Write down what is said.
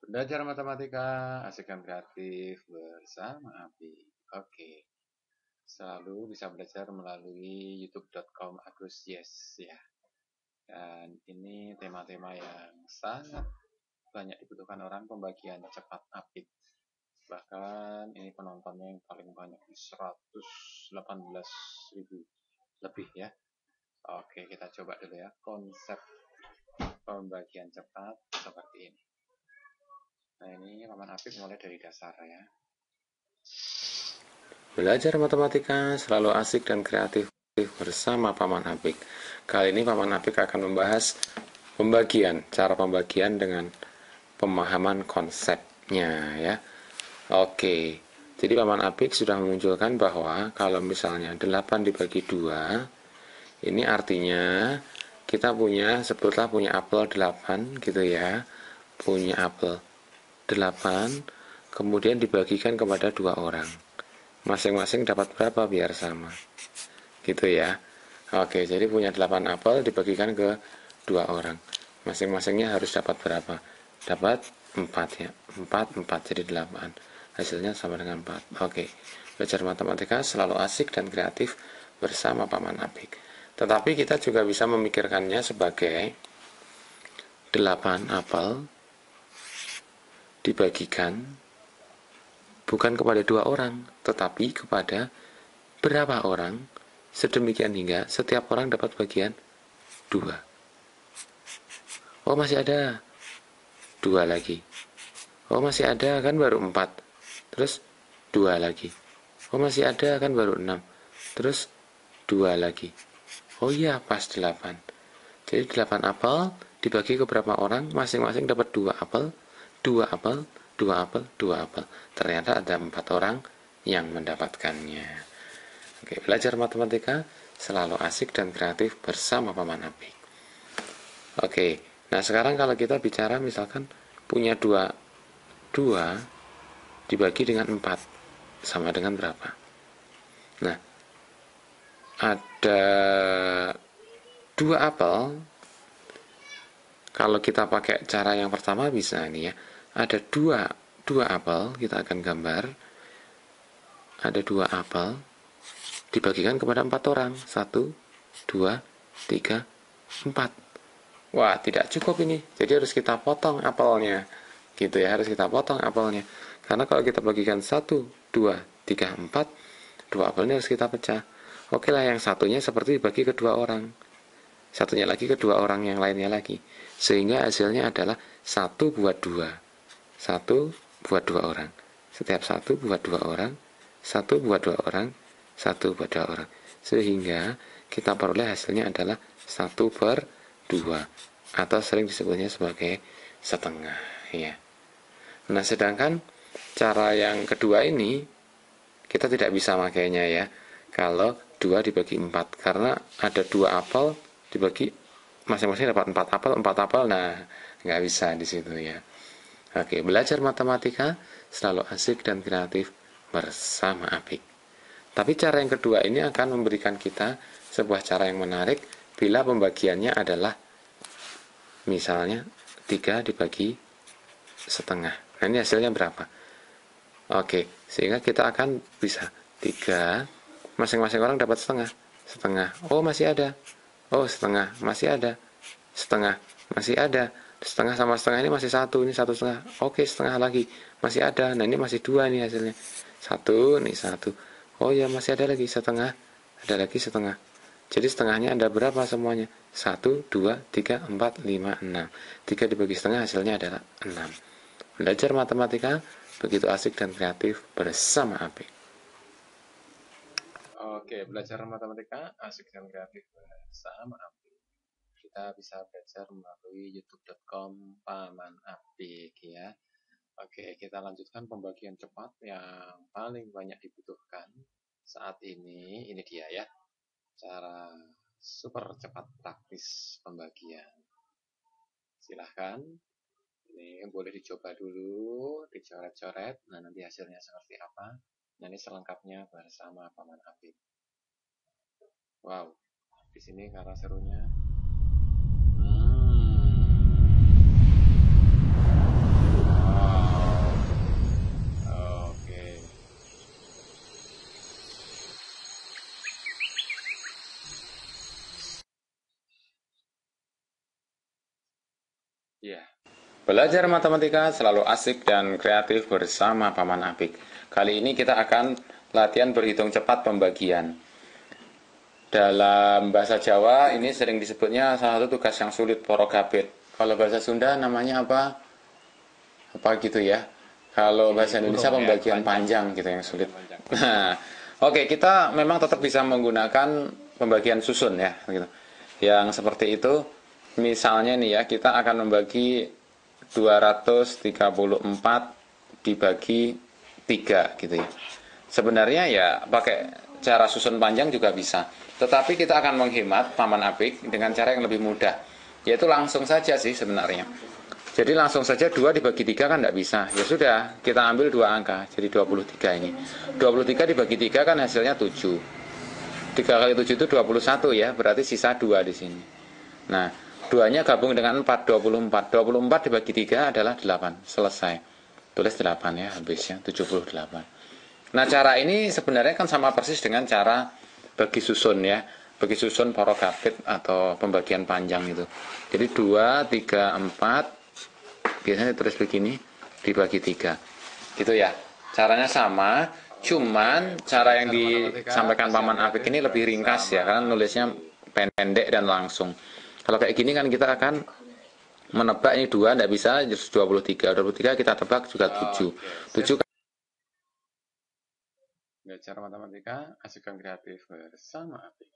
Belajar matematika, asik dan kreatif bersama Abi. Oke, selalu bisa belajar melalui youtube.com Agus Yes ya. Dan ini tema-tema yang sangat banyak dibutuhkan orang, pembagian cepat Apik. Bahkan ini penontonnya yang paling banyak di 118.000 lebih ya. Oke, kita coba dulu ya konsep pembagian cepat seperti ini. Nah, ini Paman Apik mulai dari dasar ya. Belajar matematika selalu asik dan kreatif bersama Paman Apik. Kali ini Paman Apik akan membahas cara pembagian dengan pemahaman konsepnya ya. Oke, jadi Paman Apik sudah memunculkan bahwa kalau misalnya 8 dibagi 2, ini artinya kita sebetulnya punya apel 8 gitu ya. Punya apel 8, kemudian dibagikan kepada 2 orang. Masing-masing dapat berapa biar sama gitu ya. Oke, jadi punya 8 apel dibagikan ke 2 orang, masing-masingnya harus dapat berapa? Dapat 4 ya, 4 jadi 8, hasilnya sama dengan 4. Oke, belajar matematika selalu asik dan kreatif bersama Paman Apik. Tetapi kita juga bisa memikirkannya sebagai 8 apel dibagikan bukan kepada 2 orang, tetapi kepada berapa orang, sedemikian hingga setiap orang dapat bagian 2. Oh masih ada 2 lagi. Oh masih ada kan baru 4. Terus 2 lagi. Oh masih ada kan baru 6. Terus 2 lagi. Oh iya pas 8. Jadi 8 apel dibagi ke berapa orang, masing-masing dapat 2 apel, 2 apel, 2 apel, 2 apel. Ternyata ada 4 orang yang mendapatkannya. Oke, belajar matematika selalu asik dan kreatif bersama Paman Apik. Oke, nah sekarang kalau kita bicara misalkan punya 2 dibagi dengan 4 sama dengan berapa? Nah, ada 2 apel. Kalau kita pakai cara yang pertama bisa nih ya. Ada 2 apel, kita akan gambar. Ada 2 apel dibagikan kepada 4 orang. 1, 2, 3, 4. Wah, tidak cukup ini. Jadi harus kita potong apelnya. Gitu ya, harus kita potong apelnya. Karena kalau kita bagikan 1, 2, 3, 4, 2 apelnya harus kita pecah. Oke lah, yang satunya seperti dibagi ke 2 orang. Satunya lagi ke 2 orang yang lainnya lagi. Sehingga hasilnya adalah 1 buat 2. 1 buat 2 orang. Setiap 1 buat 2 orang. 1 buat 2 orang. 1 buat 2 orang. Sehingga kita peroleh hasilnya adalah 1 per 2. Atau sering disebutnya sebagai setengah ya. Nah sedangkan cara yang kedua ini kita tidak bisa makainya ya. Kalau 2 dibagi 4. Karena ada 2 apel dibagi masing-masing dapat 4 apel, 4 apel. Nah, nggak bisa di situ ya. Oke, belajar matematika selalu asik dan kreatif bersama Apik. Tapi cara yang kedua ini akan memberikan kita sebuah cara yang menarik bila pembagiannya adalah misalnya 3 dibagi setengah. Nah, ini hasilnya berapa? Oke, sehingga kita akan bisa 3, masing-masing orang dapat setengah. Setengah. Oh, masih ada. Oh, setengah. Masih ada. Setengah. Masih ada. Setengah sama setengah ini masih 1. Ini 1,5. Oke, setengah lagi. Masih ada. Nah, ini masih 2 nih hasilnya. 1, ini 1. Oh ya, masih ada lagi setengah. Ada lagi setengah. Jadi setengahnya ada berapa semuanya? 1, 2, 3, 4, 5, 6. 3 dibagi setengah hasilnya adalah 6. Belajar matematika begitu asik dan kreatif bersama Apik. Oke, belajar matematika asik dan kreatif bersama Apik. Kita bisa belajar melalui youtube.com Paman Apik ya. Oke, kita lanjutkan pembagian cepat yang paling banyak dibutuhkan saat ini. Ini dia ya, cara super cepat praktis pembagian. Silahkan, ini boleh dicoba dulu, dicoret-coret. Nah, nanti hasilnya seperti apa? Nah, ini selengkapnya bersama Paman Apik. Wow, di sini karena serunya. Iya. Belajar matematika selalu asik dan kreatif bersama Paman Apik. Kali ini kita akan latihan berhitung cepat pembagian. Dalam bahasa Jawa ini sering disebutnya salah satu tugas yang sulit porogabit. Kalau bahasa Sunda namanya apa? Apa gitu ya. Kalau bahasa Indonesia pembagian panjang gitu yang sulit. Nah, oke, kita memang tetap bisa menggunakan pembagian susun ya, gitu. Yang seperti itu, misalnya nih ya, kita akan membagi 234 dibagi 3 gitu ya. Sebenarnya ya pakai cara susun panjang juga bisa. Tetapi kita akan menghemat Paman Apik dengan cara yang lebih mudah. Yaitu langsung saja sih sebenarnya. Jadi langsung saja 2 dibagi 3 kan tidak bisa. Ya sudah, kita ambil 2 angka. Jadi 23 ini. 23 dibagi 3 kan hasilnya 7. 3 kali 7 itu 21 ya. Berarti sisa 2 di sini. Nah, 2-nya gabung dengan 4, 24. 24 dibagi 3 adalah 8. Selesai. Tulis 8 ya habisnya, 78. Nah, cara ini sebenarnya kan sama persis dengan cara bagi susun ya. Bagi susun porogabit atau pembagian panjang itu. Jadi 2, 3, 4 biasanya ditulis begini dibagi 3 gitu ya. Caranya sama, cuman cara yang disampaikan Paman Apik ini lebih ringkas ya, karena nulisnya pendek dan langsung. Kalau kayak gini kan kita akan menebak ini 2 tidak bisa, 23 kita tebak juga 7. 7 Belajar matematika asik dan kreatif bersama Apik.